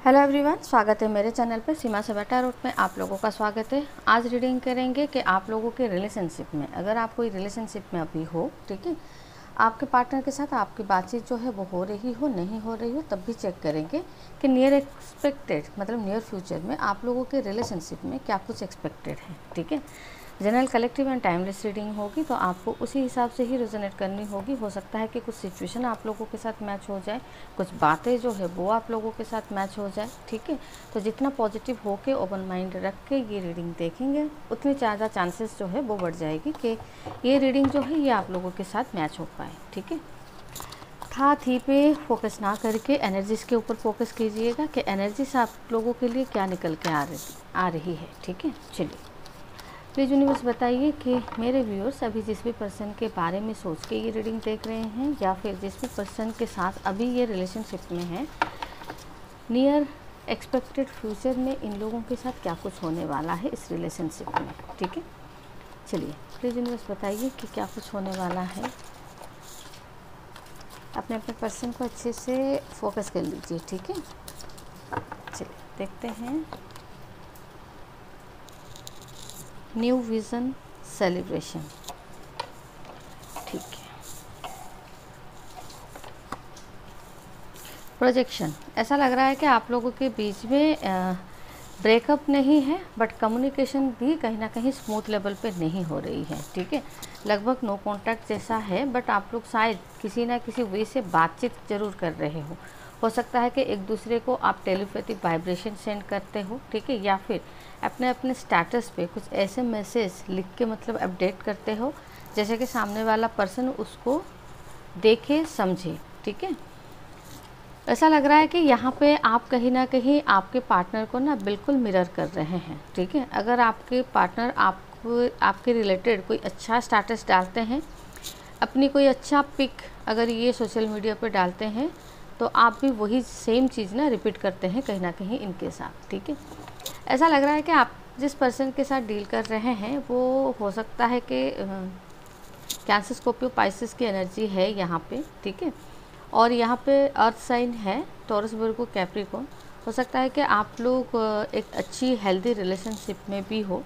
Hello everyone, स्वागत है मेरे चैनल पर सीमा सेवा टैरोट में। आप लोगों का स्वागत है। आज रीडिंग करेंगे कि आप लोगों के रिलेशनशिप में, अगर आप कोई रिलेशनशिप में अभी हो, ठीक है, आपके पार्टनर के साथ आपकी बातचीत जो है वो हो रही हो, नहीं हो रही हो, तब भी चेक करेंगे कि नियर एक्सपेक्टेड मतलब नियर फ्यूचर में आप लोगों के रिलेशनशिप में क्या कुछ एक्सपेक्टेड है। ठीक है, general collective and timeless reading होगी, तो आपको उसी हिसाब से ही रेजोनेट करनी होगी। हो सकता है कि कुछ सिचुएशन आप लोगों के साथ मैच हो जाए, कुछ बातें जो है वो आप लोगों के साथ मैच हो जाए। ठीक है, तो जितना पॉजिटिव होके ओपन माइंड रख के ये रीडिंग देखेंगे, उतनी ज़्यादा चांसेस जो है वो बढ़ जाएगी कि ये रीडिंग जो है ये आप लोगों के साथ मैच हो पाए। ठीक है, था थी पे फोकस ना करके एनर्जीज के ऊपर फोकस कीजिएगा कि एनर्जीज आप लोगों के लिए क्या निकल के आ रही है। ठीक है, चलिए प्लीज़ यूनिवर्स बताइए कि मेरे व्यूअर्स अभी जिस भी पर्सन के बारे में सोच के ये रीडिंग देख रहे हैं, या फिर जिस भी पर्सन के साथ अभी ये रिलेशनशिप में है, नियर एक्सपेक्टेड फ्यूचर में इन लोगों के साथ क्या कुछ होने वाला है इस रिलेशनशिप में। ठीक है, चलिए प्लीज़ यूनिवर्स बताइए कि क्या कुछ होने वाला है। अपने अपने पर्सन को अच्छे से फोकस कर लीजिए। ठीक है, चलिए देखते हैं। New vision celebration. ठीक है, प्रोजेक्शन। ऐसा लग रहा है कि आप लोगों के बीच में ब्रेकअप नहीं है, बट कम्युनिकेशन भी कहीं ना कहीं स्मूथ लेवल पे नहीं हो रही है। ठीक है, लगभग नो कांटेक्ट जैसा है, बट आप लोग शायद किसी ना किसी वे से बातचीत ज़रूर कर रहे हो सकता है कि एक दूसरे को आप टेलीपैथिक वाइब्रेशन सेंड करते हो। ठीक है, या फिर अपने अपने स्टेटस पे कुछ ऐसे मैसेज लिख के मतलब अपडेट करते हो जैसे कि सामने वाला पर्सन उसको देखे समझे। ठीक है, ऐसा लग रहा है कि यहाँ पे आप कहीं ना कहीं आपके पार्टनर को ना बिल्कुल मिरर कर रहे हैं। ठीक है, अगर आपके पार्टनर आपके रिलेटेड कोई अच्छा स्टेटस डालते हैं, अपनी कोई अच्छा पिक अगर ये सोशल मीडिया पे डालते हैं, तो आप भी वही सेम चीज़ ना रिपीट करते हैं कहीं ना कहीं इनके साथ। ठीक है, ऐसा लग रहा है कि आप जिस पर्सन के साथ डील कर रहे हैं वो हो सकता है कि कैंसर, स्कॉर्पियो, पाइसेस की एनर्जी है यहाँ पे। ठीक है, और यहाँ पे अर्थ साइन है टॉरस, वर्गो, कैप्रिकॉर्न। हो सकता है कि आप लोग एक अच्छी हेल्दी रिलेशनशिप में भी हो,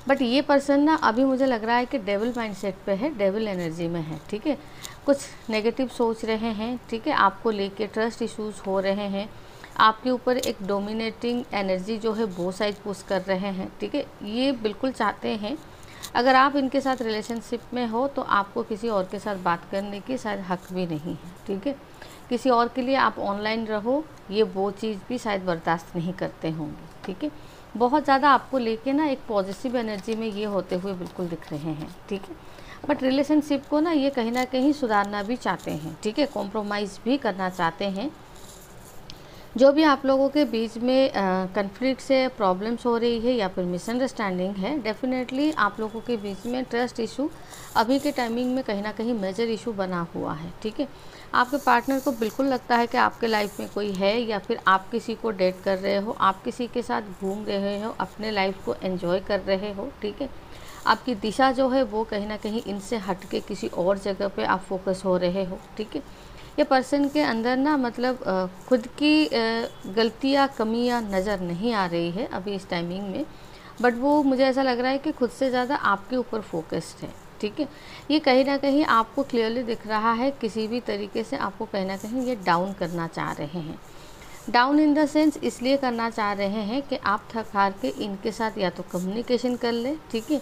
बट ये पर्सन ना अभी मुझे लग रहा है कि डेविल माइंडसेट पे है, डेविल एनर्जी में है। ठीक है, कुछ नेगेटिव सोच रहे हैं। ठीक है, आपको लेके ट्रस्ट इश्यूज हो रहे हैं, आपके ऊपर एक डोमिनेटिंग एनर्जी जो है वो शायद पुश कर रहे हैं। ठीक है, ये बिल्कुल चाहते हैं अगर आप इनके साथ रिलेशनशिप में हो तो आपको किसी और के साथ बात करने की शायद हक भी नहीं है। ठीक है, किसी और के लिए आप ऑनलाइन रहो, ये वो चीज़ भी शायद बर्दाश्त नहीं करते होंगे। ठीक है, बहुत ज़्यादा आपको लेके ना एक पॉजिटिव एनर्जी में ये होते हुए बिल्कुल दिख रहे हैं। ठीक है, बट रिलेशनशिप को ना ये कहीं ना कहीं सुधारना भी चाहते हैं। ठीक है, कॉम्प्रोमाइज़ भी करना चाहते हैं। जो भी आप लोगों के बीच में कन्फ्लिक्ट से प्रॉब्लम्स हो रही है या फिर मिसअंडरस्टैंडिंग है, डेफिनेटली आप लोगों के बीच में ट्रस्ट इशू अभी के टाइमिंग में कहीं ना कहीं मेजर इशू बना हुआ है। ठीक है, आपके पार्टनर को बिल्कुल लगता है कि आपके लाइफ में कोई है, या फिर आप किसी को डेट कर रहे हो, आप किसी के साथ घूम रहे हो, अपने लाइफ को एंजॉय कर रहे हो। ठीक है, आपकी दिशा जो है वो कहीं ना कहीं इनसे हट के किसी और जगह पे आप फोकस हो रहे हो। ठीक है, ये पर्सन के अंदर ना मतलब खुद की गलतियाँ, कमियाँ नज़र नहीं आ रही है अभी इस टाइमिंग में, बट वो मुझे ऐसा लग रहा है कि खुद से ज़्यादा आपके ऊपर फोकस्ड है। ठीक है, ये कहीं ना कहीं आपको क्लियरली दिख रहा है, किसी भी तरीके से आपको कहीं ना कहीं ये डाउन करना चाह रहे हैं। डाउन इन द सेंस इसलिए करना चाह रहे हैं कि आप थक हार के इनके साथ या तो कम्युनिकेशन कर ले, ठीक है,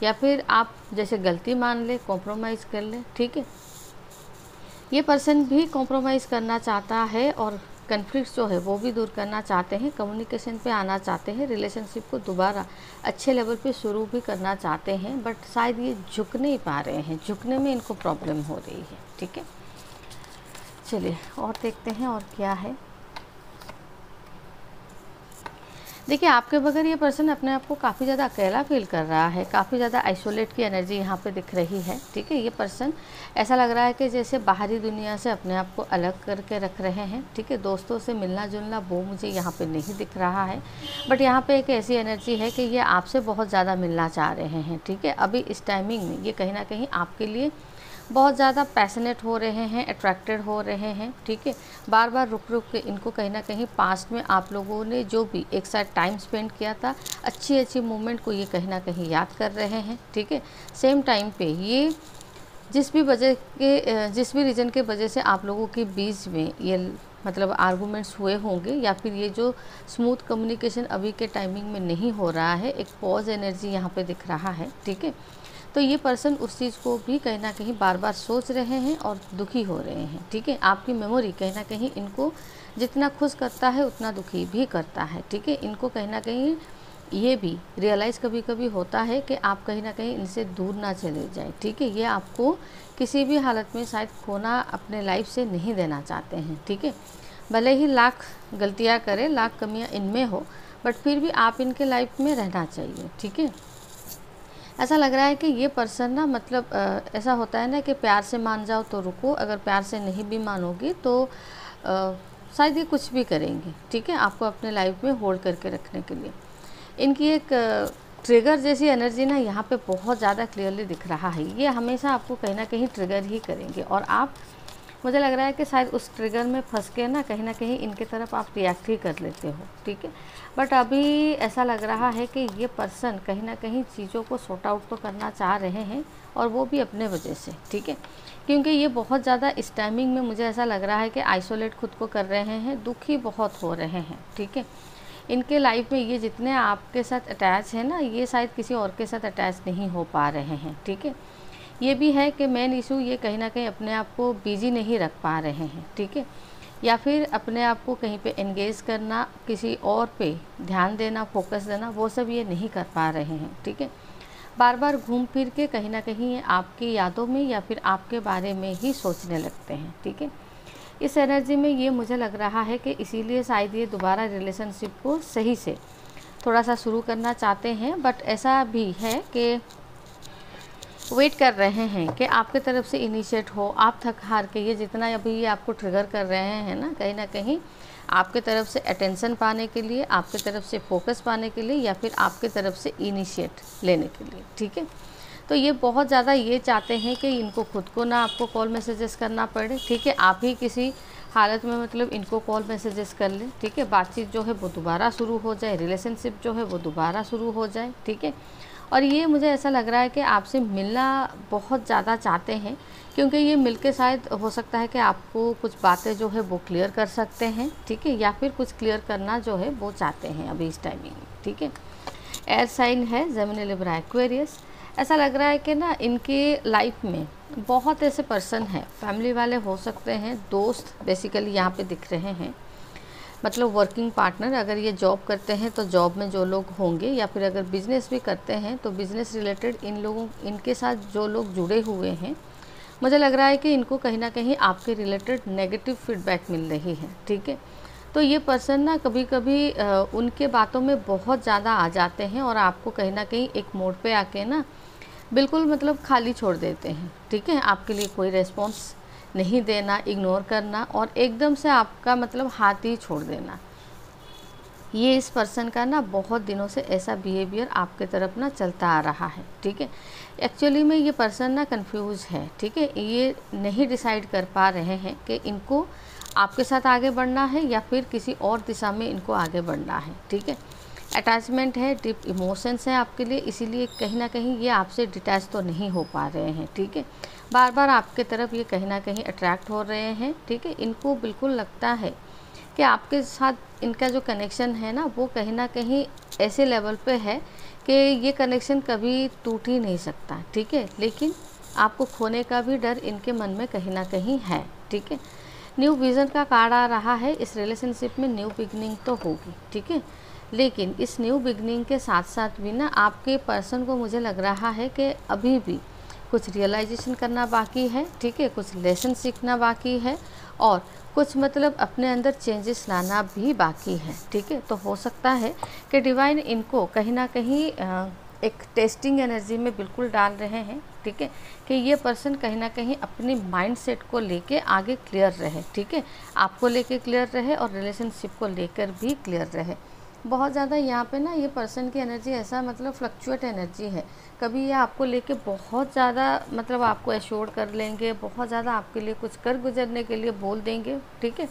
या फिर आप जैसे गलती मान ले, कॉम्प्रोमाइज़ कर ले। ठीक है, ये पर्सन भी कॉम्प्रोमाइज़ करना चाहता है और कन्फ्लिक्ट जो है वो भी दूर करना चाहते हैं, कम्युनिकेशन पे आना चाहते हैं, रिलेशनशिप को दोबारा अच्छे लेवल पे शुरू भी करना चाहते हैं, बट शायद ये झुक नहीं पा रहे हैं, झुकने में इनको प्रॉब्लम हो रही है। ठीक है, चलिए और देखते हैं और क्या है। देखिए, आपके बगैर ये पर्सन अपने आप को काफ़ी ज़्यादा अकेला फील कर रहा है, काफ़ी ज़्यादा आइसोलेट की एनर्जी यहाँ पे दिख रही है। ठीक है, ये पर्सन ऐसा लग रहा है कि जैसे बाहरी दुनिया से अपने आप को अलग करके रख रहे हैं। ठीक है, दोस्तों से मिलना जुलना वो मुझे यहाँ पे नहीं दिख रहा है, बट यहाँ पे एक ऐसी एनर्जी है कि ये आपसे बहुत ज़्यादा मिलना चाह रहे हैं। ठीक है, अभी इस टाइमिंग में ये कहीं ना कहीं आपके लिए बहुत ज़्यादा पैशनेट हो रहे हैं, अट्रैक्टेड हो रहे हैं, ठीक है। बार बार रुक रुक के इनको कहीं ना कहीं पास्ट में आप लोगों ने जो भी एक साथ टाइम स्पेंड किया था, अच्छी अच्छी मोमेंट को ये कहीं ना कहीं याद कर रहे हैं, ठीक है। सेम टाइम पे ये जिस भी रीज़न के वजह से आप लोगों के बीच में ये मतलब आर्गूमेंट्स हुए होंगे, या फिर ये जो स्मूथ कम्युनिकेशन अभी के टाइमिंग में नहीं हो रहा है, एक पॉज एनर्जी यहाँ पे दिख रहा है, ठीक है। तो ये पर्सन उस चीज़ को भी कहीं ना कहीं बार बार सोच रहे हैं और दुखी हो रहे हैं, ठीक है। आपकी मेमोरी कहीं ना कहीं इनको जितना खुश करता है उतना दुखी भी करता है, ठीक है। इनको कहीं ना कहीं ये भी रियलाइज़ कभी कभी होता है कि आप कहीं ना कहीं इनसे दूर ना चले जाए, ठीक है। ये आपको किसी भी हालत में शायद खोना अपने लाइफ से नहीं देना चाहते हैं, ठीक है। भले ही लाख गलतियां करें, लाख कमियां इनमें हो, बट फिर भी आप इनके लाइफ में रहना चाहिए, ठीक है। ऐसा लग रहा है कि ये पर्सन ना मतलब ऐसा होता है ना कि प्यार से मान जाओ तो रुको, अगर प्यार से नहीं भी मानोगी तो शायद ये कुछ भी करेंगे, ठीक है, आपको अपने लाइफ में होल्ड करके रखने के लिए। इनकी एक ट्रिगर जैसी एनर्जी ना यहाँ पे बहुत ज़्यादा क्लियरली दिख रहा है। ये हमेशा आपको कहीं ना कहीं ट्रिगर ही करेंगे, और आप, मुझे लग रहा है कि शायद उस ट्रिगर में फंस के ना कहीं इनके तरफ आप रिएक्ट ही कर लेते हो, ठीक है। बट अभी ऐसा लग रहा है कि ये पर्सन कहीं ना कहीं चीज़ों को सॉर्ट आउट तो करना चाह रहे हैं, और वो भी अपने वजह से, ठीक है। क्योंकि ये बहुत ज़्यादा इस टाइमिंग में मुझे ऐसा लग रहा है कि आइसोलेट खुद को कर रहे हैं, दुखी बहुत हो रहे हैं, ठीक है। इनके लाइफ में ये जितने आपके साथ अटैच है ना, ये शायद किसी और के साथ अटैच नहीं हो पा रहे हैं, ठीक है। ये भी है कि मेन इशू ये कहीं ना कहीं अपने आप को बिजी नहीं रख पा रहे हैं, ठीक है। या फिर अपने आप को कहीं पे एंगेज करना, किसी और पे ध्यान देना, फोकस देना, वो सब ये नहीं कर पा रहे हैं, ठीक है। बार बार घूम फिर के कहीं ना कहीं आपकी यादों में या फिर आपके बारे में ही सोचने लगते हैं, ठीक है। इस एनर्जी में ये मुझे लग रहा है कि इसीलिए शायद ये दोबारा रिलेशनशिप को सही से थोड़ा सा शुरू करना चाहते हैं, बट ऐसा भी है कि वेट कर रहे हैं कि आपके तरफ से इनिशिएट हो। आप थक हार के ये जितना अभी ये आपको ट्रिगर कर रहे हैं ना कहीं आपके तरफ से अटेंशन पाने के लिए, आपके तरफ से फोकस पाने के लिए, या फिर आपके तरफ से इनिशिएट लेने के लिए, ठीक है। तो ये बहुत ज़्यादा ये चाहते हैं कि इनको खुद को ना आपको कॉल मैसेजेस करना पड़े, ठीक है। आप ही किसी हालत में मतलब इनको कॉल मैसेजेस कर लें, ठीक है। बातचीत जो है वो दोबारा शुरू हो जाए, रिलेशनशिप जो है वो दोबारा शुरू हो जाए, ठीक है। और ये मुझे ऐसा लग रहा है कि आपसे मिलना बहुत ज़्यादा चाहते हैं, क्योंकि ये मिलके शायद हो सकता है कि आपको कुछ बातें जो है वो क्लियर कर सकते हैं, ठीक है। या फिर कुछ क्लियर करना जो है वो चाहते हैं अभी इस टाइमिंग में, ठीक है। एयर साइन है जेमिनी, लिब्रा, एक्वेरियस। ऐसा लग रहा है कि ना इनके लाइफ में बहुत ऐसे पर्सन हैं, फैमिली वाले हो सकते हैं, दोस्त बेसिकली यहाँ पे दिख रहे हैं, मतलब वर्किंग पार्टनर। अगर ये जॉब करते हैं तो जॉब में जो लोग होंगे, या फिर अगर बिज़नेस भी करते हैं तो बिज़नेस रिलेटेड इनके साथ जो लोग जुड़े हुए हैं, मुझे लग रहा है कि इनको कहीं ना कहीं आपके रिलेटेड नेगेटिव फीडबैक मिल रही है, ठीक है। तो ये पर्सन ना कभी कभी उनके बातों में बहुत ज़्यादा आ जाते हैं, और आपको कहीं ना कहीं एक मोड़ पे आके ना बिल्कुल मतलब खाली छोड़ देते हैं, ठीक है। आपके लिए कोई रेस्पॉन्स नहीं देना, इग्नोर करना, और एकदम से आपका मतलब हाथ ही छोड़ देना। ये इस पर्सन का ना बहुत दिनों से ऐसा बिहेवियर आपके तरफ ना चलता आ रहा है, ठीक है। एक्चुअली में ये पर्सन ना कंफ्यूज है, ठीक है। ये नहीं डिसाइड कर पा रहे हैं कि इनको आपके साथ आगे बढ़ना है या फिर किसी और दिशा में इनको आगे बढ़ना है, ठीक है। अटैचमेंट है, डीप इमोशंस हैं आपके लिए, इसीलिए कहीं ना कहीं ये आपसे डिटैच तो नहीं हो पा रहे हैं, ठीक है। बार बार आपके तरफ ये कहीं ना कहीं अट्रैक्ट हो रहे हैं, ठीक है। इनको बिल्कुल लगता है कि आपके साथ इनका जो कनेक्शन है ना वो कहीं ना कहीं ऐसे लेवल पे है कि ये कनेक्शन कभी टूट ही नहीं सकता, ठीक है। लेकिन आपको खोने का भी डर इनके मन में कहीं ना कहीं है, ठीक है। न्यू विज़न का कार्ड आ रहा है। इस रिलेशनशिप में न्यू बिगनिंग तो होगी, ठीक है। लेकिन इस न्यू बिगनिंग के साथ साथ भी ना आपके पर्सन को मुझे लग रहा है कि अभी भी कुछ रियलाइजेशन करना बाकी है, ठीक है। कुछ लेसन सीखना बाकी है, और कुछ मतलब अपने अंदर चेंजेस लाना भी बाकी है, ठीक है। तो हो सकता है कि डिवाइन इनको कहीं ना कहीं एक टेस्टिंग एनर्जी में बिल्कुल डाल रहे हैं, ठीक है, कि ये पर्सन कहीं ना कहीं अपनी माइंड सेट को लेके आगे क्लियर रहे, ठीक है। आपको लेके क्लियर रहे और रिलेशनशिप को लेकर भी क्लियर रहे। बहुत ज़्यादा यहाँ पे ना ये पर्सन की एनर्जी ऐसा मतलब फ्लक्चुएट एनर्जी है। कभी ये आपको लेके बहुत ज़्यादा मतलब आपको एश्योर कर लेंगे, बहुत ज़्यादा आपके लिए कुछ कर गुजरने के लिए बोल देंगे, ठीक है।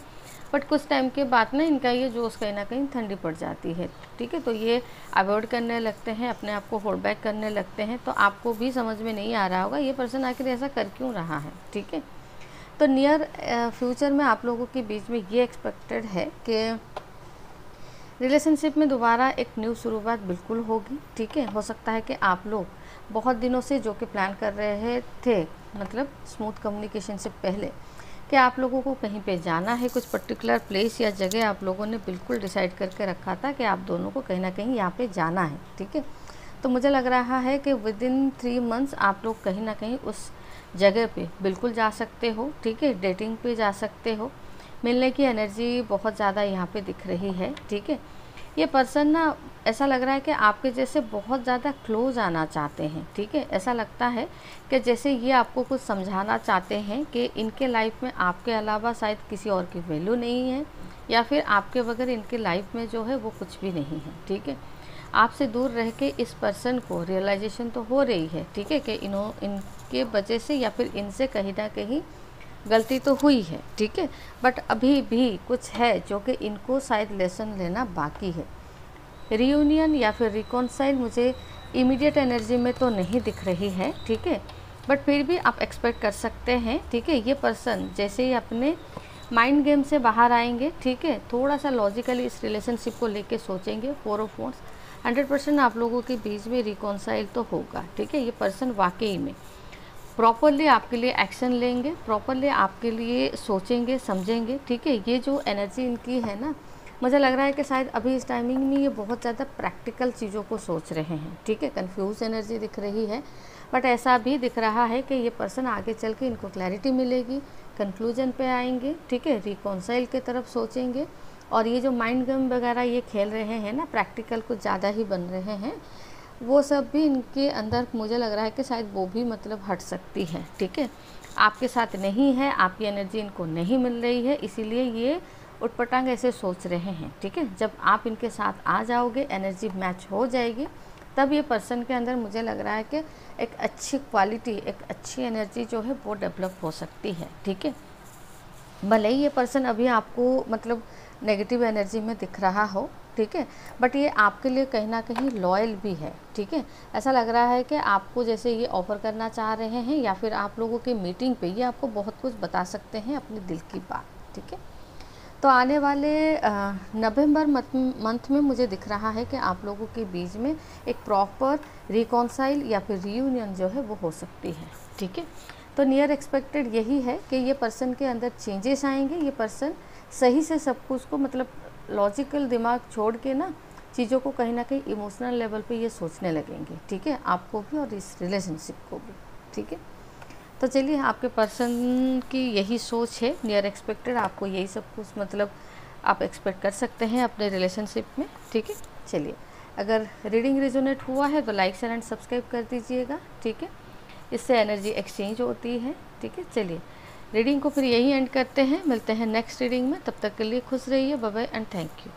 बट कुछ टाइम के बाद ना इनका ये जोश कहीं ना कहीं ठंडी पड़ जाती है, ठीक है। तो ये अवॉइड करने लगते हैं, अपने आप को होल्ड बैक करने लगते हैं। तो आपको भी समझ में नहीं आ रहा होगा ये पर्सन आखिर ऐसा कर क्यों रहा है, ठीक है। तो नियर फ्यूचर में आप लोगों के बीच में ये एक्सपेक्टेड है कि रिलेशनशिप में दोबारा एक न्यू शुरुआत बिल्कुल होगी, ठीक है। हो सकता है कि आप लोग बहुत दिनों से जो कि प्लान कर रहे थे, मतलब स्मूथ कम्युनिकेशन से पहले, कि आप लोगों को कहीं पे जाना है, कुछ पर्टिकुलर प्लेस या जगह आप लोगों ने बिल्कुल डिसाइड करके रखा था कि आप दोनों को कहीं ना कहीं यहाँ पे जाना है, ठीक है। तो मुझे लग रहा है कि विदिन 3 मंथ्स आप लोग कहीं ना कहीं उस जगह पे बिल्कुल जा सकते हो, ठीक है। डेटिंग पे जा सकते हो, मिलने की एनर्जी बहुत ज़्यादा यहाँ पे दिख रही है, ठीक है। ये पर्सन ना ऐसा लग रहा है कि आपके जैसे बहुत ज़्यादा क्लोज आना चाहते हैं, ठीक है। ऐसा लगता है कि जैसे ये आपको कुछ समझाना चाहते हैं कि इनके लाइफ में आपके अलावा शायद किसी और की वैल्यू नहीं है, या फिर आपके बगैर इनके लाइफ में जो है वो कुछ भी नहीं है, ठीक है। आपसे दूर रह के इस पर्सन को रियलाइजेशन तो हो रही है, ठीक है, कि इनके वजह से या फिर इनसे कहीं ना कहीं गलती तो हुई है, ठीक है। बट अभी भी कुछ है जो कि इनको शायद लेसन लेना बाकी है। रियूनियन या फिर रिकॉन्साइल मुझे इमीडिएट एनर्जी में तो नहीं दिख रही है, ठीक है। बट फिर भी आप एक्सपेक्ट कर सकते हैं, ठीक है। ये पर्सन जैसे ही अपने माइंड गेम से बाहर आएंगे, ठीक है, थोड़ा सा लॉजिकली इस रिलेशनशिप को लेके सोचेंगे, 4 ऑफ वॉन्ड्स, 100% आप लोगों के बीच में रिकॉन्साइल तो होगा, ठीक है। ये पर्सन वाकई में प्रॉपरली आपके लिए एक्शन लेंगे, प्रॉपरली आपके लिए सोचेंगे, समझेंगे, ठीक है। ये जो एनर्जी इनकी है ना, मुझे लग रहा है कि शायद अभी इस टाइमिंग में ये बहुत ज़्यादा प्रैक्टिकल चीज़ों को सोच रहे हैं, ठीक है। कंफ्यूज एनर्जी दिख रही है, बट ऐसा भी दिख रहा है कि ये पर्सन आगे चल के इनको क्लैरिटी मिलेगी, कंक्लूजन पे आएंगे, ठीक है, रिकॉन्साइल की तरफ सोचेंगे। और ये जो माइंड गेम वगैरह ये खेल रहे हैं ना, प्रैक्टिकल कुछ ज़्यादा ही बन रहे हैं, वो सब भी इनके अंदर मुझे लग रहा है कि शायद वो भी मतलब हट सकती है, ठीक है। आपके साथ नहीं है, आपकी एनर्जी इनको नहीं मिल रही है, इसीलिए ये उटपटांग ऐसे सोच रहे हैं, ठीक है। जब आप इनके साथ आ जाओगे, एनर्जी मैच हो जाएगी, तब ये पर्सन के अंदर मुझे लग रहा है कि एक अच्छी क्वालिटी, एक अच्छी एनर्जी जो है वो डेवलप हो सकती है, ठीक है। भले ही ये पर्सन अभी आपको मतलब नेगेटिव एनर्जी में दिख रहा हो, ठीक है, बट ये आपके लिए कहीं ना कहीं लॉयल भी है, ठीक है। ऐसा लग रहा है कि आपको जैसे ये ऑफ़र करना चाह रहे हैं, या फिर आप लोगों के मीटिंग पे ये आपको बहुत कुछ बता सकते हैं अपने दिल की बात, ठीक है। तो आने वाले नवंबर मंथ में मुझे दिख रहा है कि आप लोगों के बीच में एक प्रॉपर रिकॉन्साइल या फिर रीयूनियन जो है वो हो सकती है, ठीक है। तो नियर एक्सपेक्टेड यही है कि ये पर्सन के अंदर चेंजेस आएंगे। ये पर्सन सही से सब कुछ को मतलब लॉजिकल दिमाग छोड़ के ना चीज़ों को कहीं ना कहीं इमोशनल लेवल पे ये सोचने लगेंगे, ठीक है, आपको भी और इस रिलेशनशिप को भी, ठीक है। तो चलिए, आपके पर्सन की यही सोच है, नियर एक्सपेक्टेड आपको यही सब कुछ मतलब आप एक्सपेक्ट कर सकते हैं अपने रिलेशनशिप में, ठीक है। चलिए, अगर रीडिंग रेजोनेट हुआ है तो लाइक शेयर एंड सब्सक्राइब कर दीजिएगा, ठीक है। इससे एनर्जी एक्सचेंज होती है, ठीक है। चलिए, रीडिंग को फिर यही एंड करते हैं, मिलते हैं नेक्स्ट रीडिंग में। तब तक के लिए खुश रहिए, bye bye and thank you.